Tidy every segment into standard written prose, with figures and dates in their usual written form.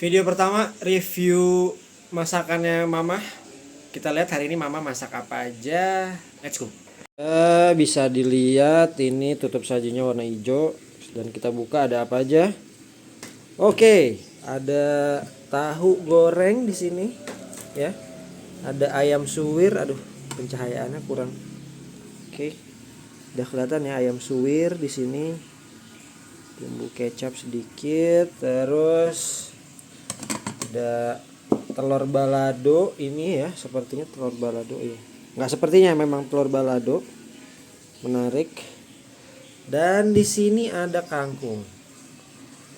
Video pertama review masakannya Mama. Kita lihat hari ini Mama masak apa aja. Let's go. Bisa dilihat ini tutup sajinya warna hijau dan kita buka ada apa aja. Oke, ada tahu goreng di sini ya. Ada ayam suwir. Aduh, pencahayaannya kurang. Oke. Udah kelihatan ya ayam suwir di sini. Bumbu kecap sedikit, terus ada telur balado ini ya, sepertinya telur balado ya. Nggak sepertinya, memang telur balado. Menarik. Dan di sini ada kangkung.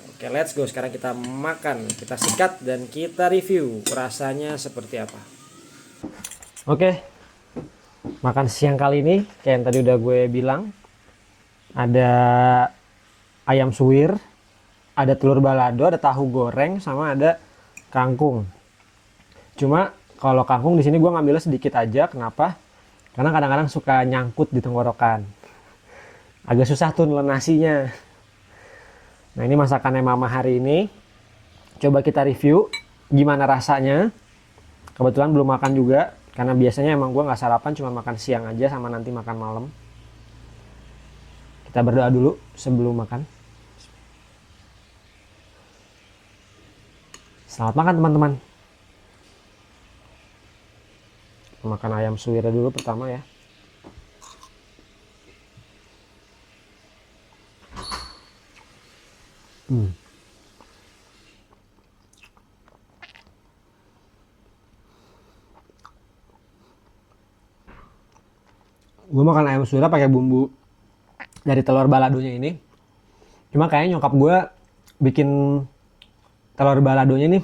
Oke, let's go. Sekarang kita makan, kita sikat dan kita review rasanya seperti apa. Oke. Makan siang kali ini kayak yang tadi udah gue bilang, ada ayam suwir, ada telur balado, ada tahu goreng, sama ada kangkung. Cuma kalau kangkung di sini gue ngambilnya sedikit aja. Kenapa? Karena kadang-kadang suka nyangkut di tenggorokan. Agak susah tuh nelen nasinya. Nah, ini masakannya Mama hari ini. Coba kita review gimana rasanya. Kebetulan belum makan juga, karena biasanya emang gue nggak sarapan, cuma makan siang aja sama nanti makan malam. Kita berdoa dulu sebelum makan. Selamat makan teman-teman. Makan ayam suwirnya dulu pertama ya. Gue makan ayam suwirnya pakai bumbu dari telur baladonya ini. Cuma kayaknya nyokap gue bikin telur baladonya nih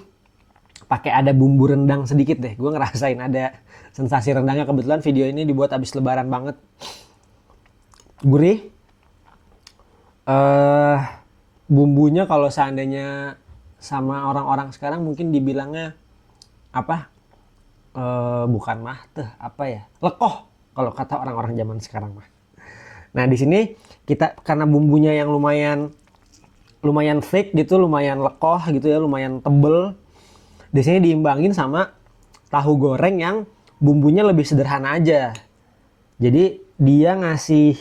pakai ada bumbu rendang sedikit deh. Gue ngerasain ada sensasi rendangnya. Kebetulan video ini dibuat abis lebaran banget. Gurih. Bumbunya kalau seandainya sama orang-orang sekarang mungkin dibilangnya apa? Bukan mah tuh apa ya? Lekoh kalau kata orang-orang zaman sekarang mah. Nah, di sini kita karena bumbunya yang lumayan thick gitu, lumayan lekoh gitu ya, lumayan tebel. Di sini diimbangin sama tahu goreng yang bumbunya lebih sederhana aja. Jadi dia ngasih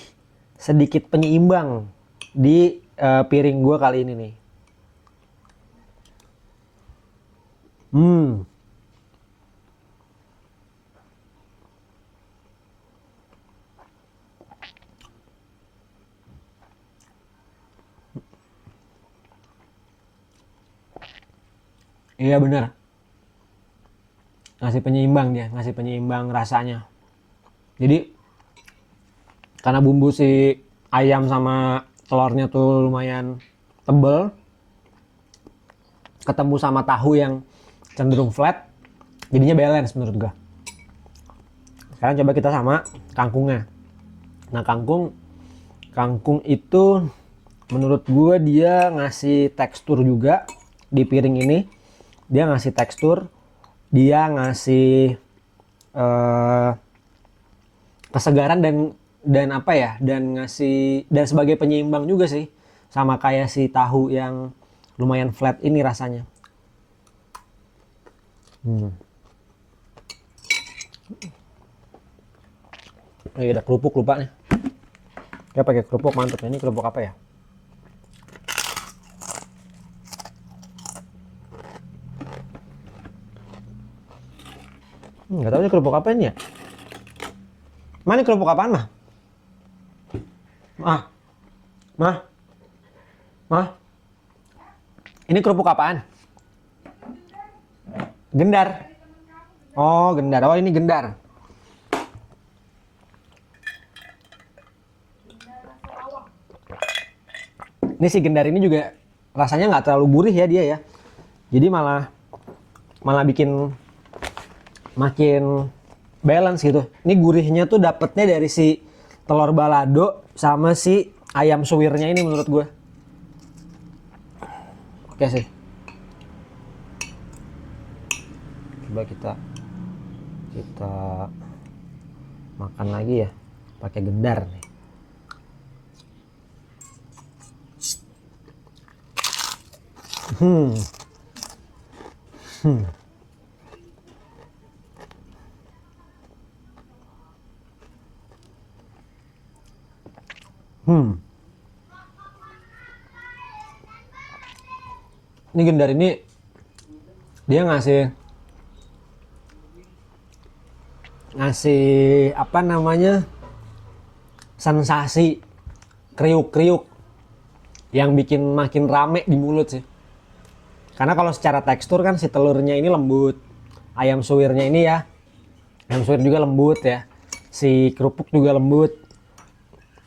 sedikit penyeimbang di piring gue kali ini nih. Iya bener. Ngasih penyeimbang dia, ngasih penyeimbang rasanya. Jadi karena bumbu si ayam sama telurnya tuh lumayan tebel, ketemu sama tahu yang cenderung flat, jadinya balance menurut gua. Sekarang coba kita sama kangkungnya. Nah, kangkung itu menurut gua dia ngasih tekstur juga di piring ini. Dia ngasih tekstur, dia ngasih kesegaran dan apa ya, dan ngasih dan sebagai penyeimbang juga sih, sama kayak si tahu yang lumayan flat ini rasanya. Oh iya, ada kerupuk lupa nih. Kita pakai kerupuk mantep. Ini kerupuk apa ya? Nggak tahu ini kerupuk apa ini ya. Mana kerupuk apaan mah? Mah, mah. Ini kerupuk apaan? Gendar. Oh, gendar. Oh, ini gendar. Ini si gendar ini juga rasanya nggak terlalu gurih ya dia ya. Jadi malah bikin makin balance gitu. Ini gurihnya tuh dapetnya dari si telur balado sama si ayam suwirnya ini menurut gue. Oke sih. Coba kita makan lagi ya pakai gendar nih. Hmm. Hmm. Ini Gendar ini dia ngasih apa namanya, sensasi kriuk-kriuk yang bikin makin rame di mulut sih. Karena kalau secara tekstur kan si telurnya ini lembut, ayam suwirnya ini ya, ayam suwir juga lembut ya, si kerupuk juga lembut.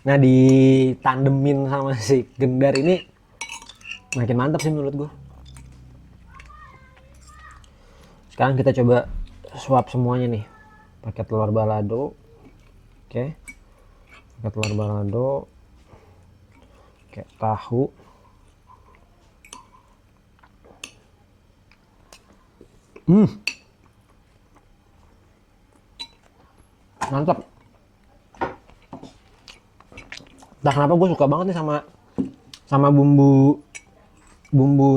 Nah ditandemin sama si Gendar ini makin mantap sih menurut gue. Sekarang kita coba suap semuanya nih pakai telur balado. Oke, pakai telur balado, kayak tahu. Mantap. Entah kenapa gue suka banget nih sama bumbu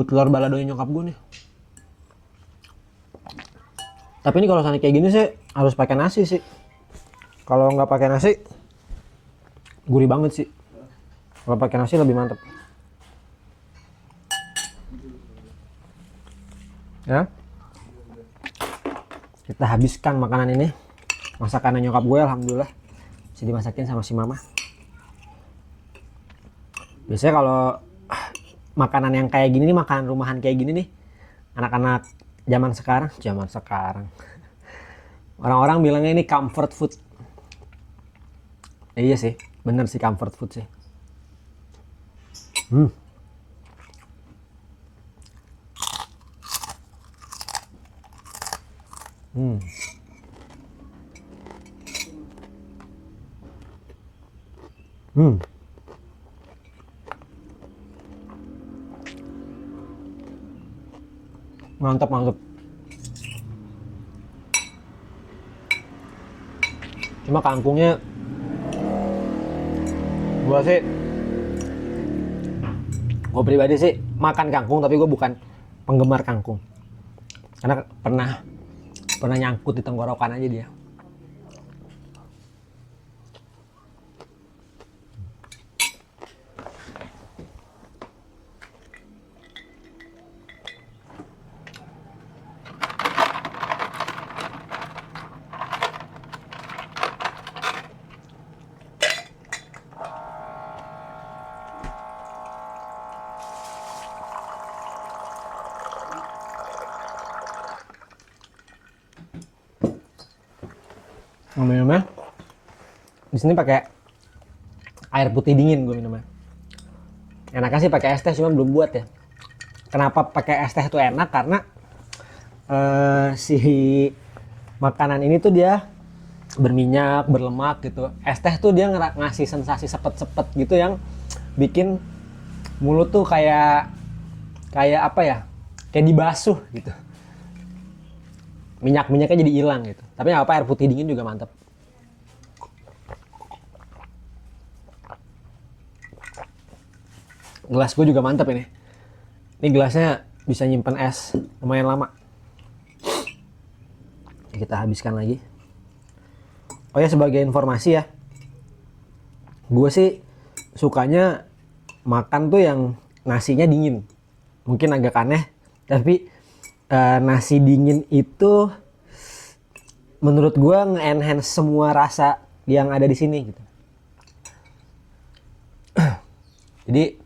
telur baladonya nyokap gue nih. Tapi ini kalau misalnya kayak gini sih harus pakai nasi sih. Kalau nggak pakai nasi, gurih banget sih. Kalau pakai nasi lebih mantap. Ya, kita habiskan makanan ini. Masakan nyokap gue alhamdulillah bisa dimasakin sama si mama. Biasanya kalau makanan yang kayak gini nih, makanan rumahan kayak gini nih, anak-anak zaman sekarang orang-orang bilangnya ini comfort food. Iya sih, bener sih, comfort food sih. Hmm. Hmm. Hmm. Mantap, mantap. Cuma kangkungnya gue pribadi sih makan kangkung, tapi gue bukan penggemar kangkung karena pernah nyangkut di tenggorokan aja dia. Minumnya di sini pakai air putih dingin gue minumnya. Enaknya sih pakai es teh, cuma belum buat ya. Kenapa pakai es teh itu enak? Karena si makanan ini tuh dia berminyak, berlemak gitu. Es teh tuh dia ngasih sensasi sepet-sepet gitu yang bikin mulut tuh kayak apa ya? Kayak dibasuh gitu. Minyak-minyaknya jadi hilang gitu. Tapi nggak apa, air putih dingin juga mantap. Gelas gue juga mantap ini. Ini gelasnya bisa nyimpen es lumayan lama. Kita habiskan lagi. Oh ya, sebagai informasi ya, gue sih sukanya makan tuh yang nasinya dingin. Mungkin agak aneh, tapi nasi dingin itu menurut gue nge-enhance semua rasa yang ada di sini gitu. Jadi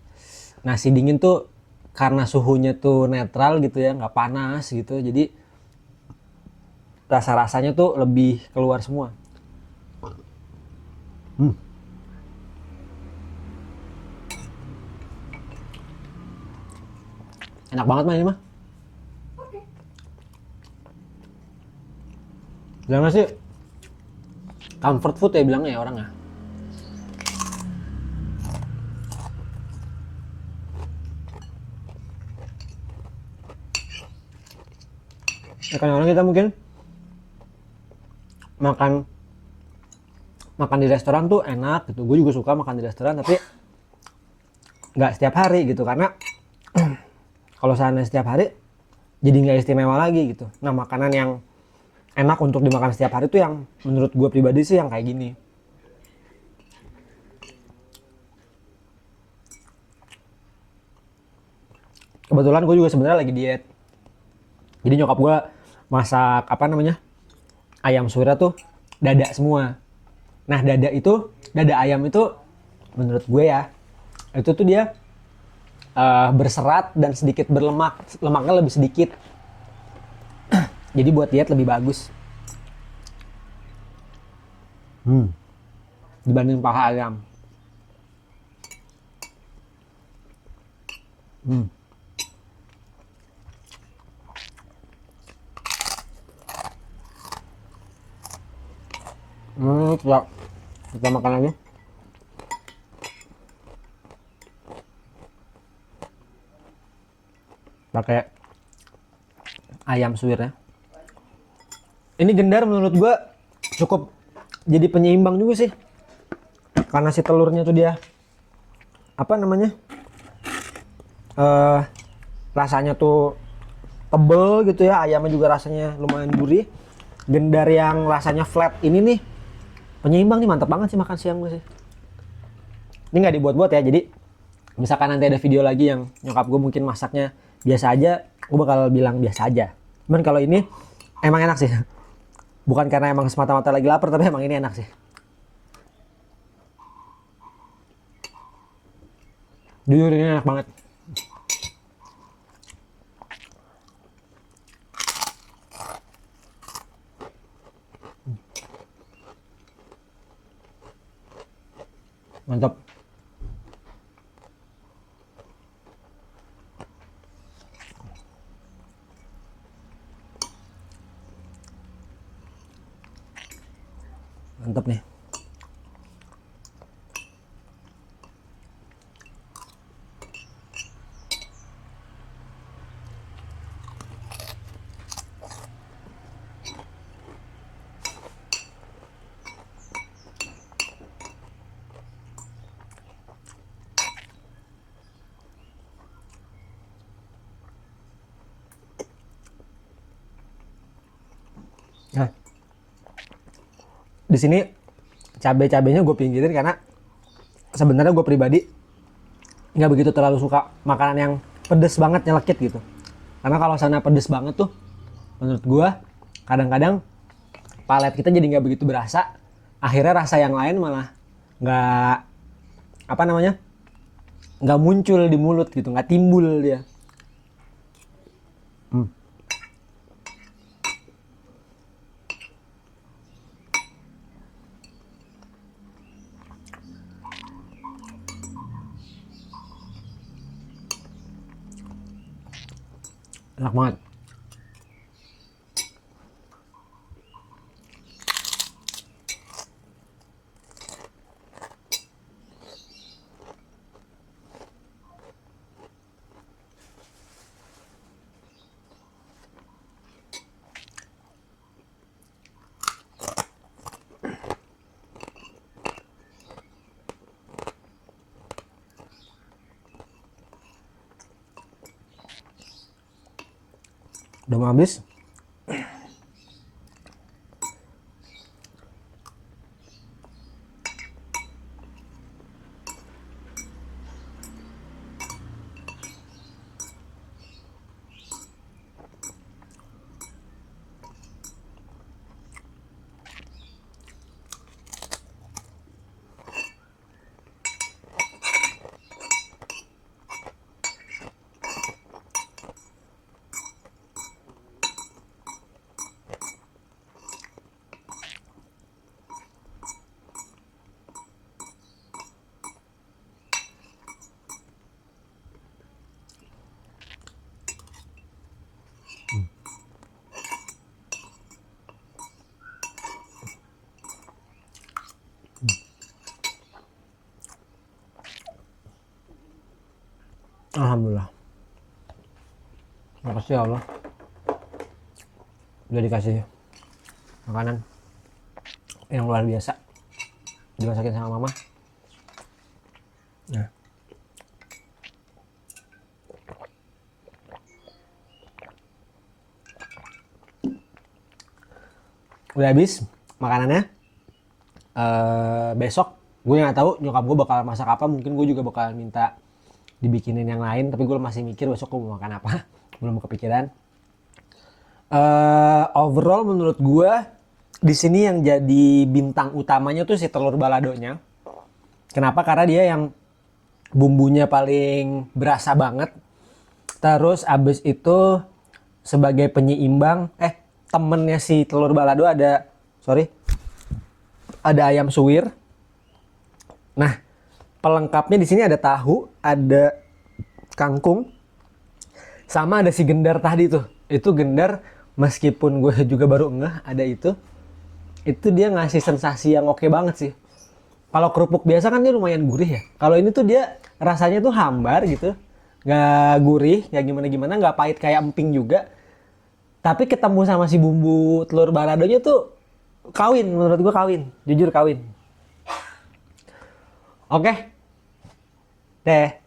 nasi dingin tuh karena suhunya tuh netral gitu ya, nggak panas gitu, jadi rasa-rasanya tuh lebih keluar semua. Enak banget mah ini mah. Bilangnya sih comfort food ya bilangnya ya orang ya. Ya kan orang kita mungkin makan di restoran tuh enak gitu. Gue juga suka makan di restoran, tapi nggak setiap hari gitu, karena kalau sana setiap hari jadi nggak istimewa lagi gitu. Nah, makanan yang enak untuk dimakan setiap hari tuh yang menurut gue pribadi sih yang kayak gini. Kebetulan gue juga sebenarnya lagi diet. Jadi nyokap gue masak apa namanya, ayam suwir tuh dada semua. Nah, dada ayam itu menurut gue ya, itu tuh dia berserat dan sedikit berlemak, lemaknya lebih sedikit. Jadi buat diet lebih bagus dibanding paha ayam. Ya, kita makan lagi. Pakai ayam suwir ya. Ini gendar menurut gua cukup jadi penyeimbang juga sih. Karena si telurnya tuh dia apa namanya? eh Rasanya tuh tebel gitu ya, ayamnya juga rasanya lumayan gurih. Gendar yang rasanya flat ini nih penyeimbang nih, mantap banget sih makan siang gue sih. Ini nggak dibuat-buat ya, jadi misalkan nanti ada video lagi yang nyokap gue mungkin masaknya biasa aja, gue bakal bilang biasa aja. Cuman kalau ini emang enak sih. Bukan karena emang semata-mata lagi lapar, tapi emang ini enak sih. Jujur ini enak banget. Mantap. Mantap nih. Nah, di sini cabai-cabainya gue pinggirin karena sebenarnya gue pribadi nggak begitu terlalu suka makanan yang pedes banget nyelekit gitu. Karena kalau sana pedes banget tuh, menurut gue kadang-kadang palet kita jadi nggak begitu berasa. Akhirnya rasa yang lain malah nggak apa namanya, nggak muncul di mulut gitu, nggak timbul dia. Enak banget. Udah mau habis. Alhamdulillah. Makasih ya Allah. Udah dikasih makanan yang luar biasa. Dimasakin sama mama. Nah, udah habis makanannya. Besok gue nggak tahu nyokap gue bakal masak apa, mungkin gue juga bakal minta dibikinin yang lain, tapi gue masih mikir besok gue mau makan apa. Belum kepikiran. Overall menurut gue di sini yang jadi bintang utamanya tuh si telur baladonya. Kenapa? Karena dia yang bumbunya paling berasa banget. Terus abis itu sebagai penyeimbang, temennya si telur balado ada ayam suwir. Nah, pelengkapnya di sini ada tahu, ada kangkung, sama ada si gendar tadi tuh. Itu gendar, meskipun gue juga baru ngeh ada itu dia ngasih sensasi yang oke banget sih. Kalau kerupuk biasa kan dia lumayan gurih ya. Kalau ini tuh dia rasanya tuh hambar gitu, nggak gurih, nggak gimana-gimana, nggak pahit kayak emping juga. Tapi ketemu sama si bumbu telur baladonya tuh kawin, menurut gue kawin, jujur kawin. Oke, deh.